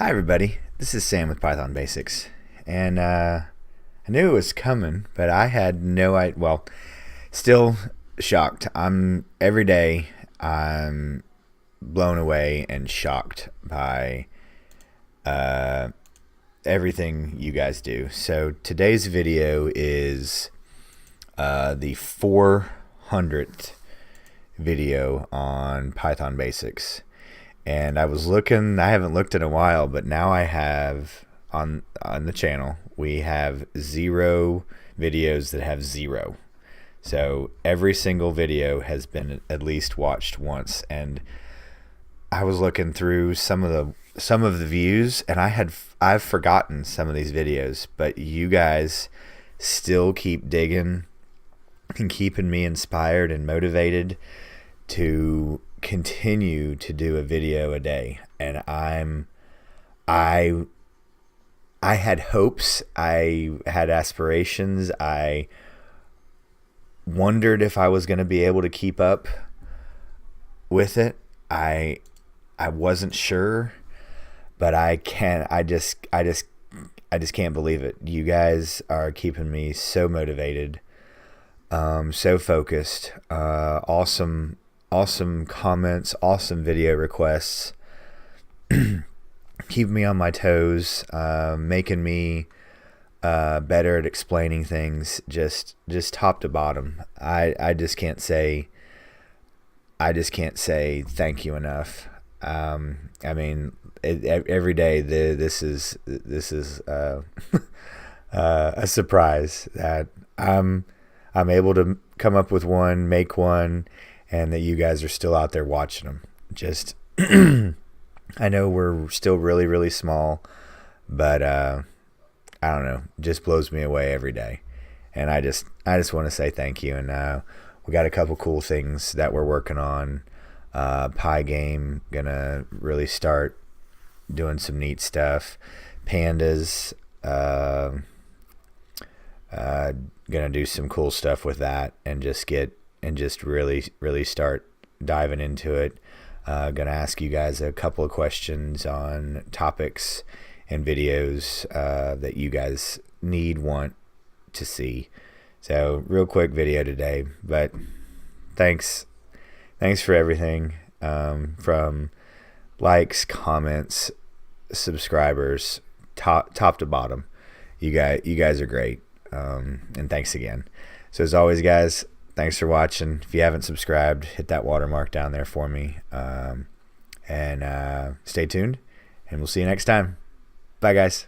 Hi everybody, this is Sam with Python Basics, and I knew it was coming, but I had no idea. Well, still shocked. Every day I'm blown away and shocked by everything you guys do. So today's video is the 400th video on Python Basics. And I was looking, I haven't looked in a while, but now I have on the channel, we have 0 videos that have 0. So every single video has been at least watched once. And I was looking through some of the views, and I've forgotten some of these videos, but you guys still keep digging and keeping me inspired and motivated to continue to do a video a day. And I had hopes, I had aspirations, I wondered if I was going to be able to keep up with it. I wasn't sure, but I just can't believe it. You guys are keeping me so motivated, so focused. Awesome comments, awesome video requests, keep me on my toes, making me better at explaining things, just top to bottom. I just can't say thank you enough. I mean, every day this is a surprise that I'm able to come up with one, make one, and that you guys are still out there watching them. Just I know we're still really, really small, but I don't know, just blows me away every day. And I just want to say thank you. And we got a couple cool things that we're working on. Pygame gonna really start doing some neat stuff. Pandas gonna do some cool stuff with that, and just really start diving into it. Gonna ask you guys a couple of questions on topics and videos that you guys want to see. So real quick video today, but thanks for everything, from likes, comments, subscribers, top to bottom. You guys are great, and thanks again. So as always, guys, thanks for watching. If you haven't subscribed, hit that watermark down there for me, and stay tuned, and we'll see you next time. Bye, guys.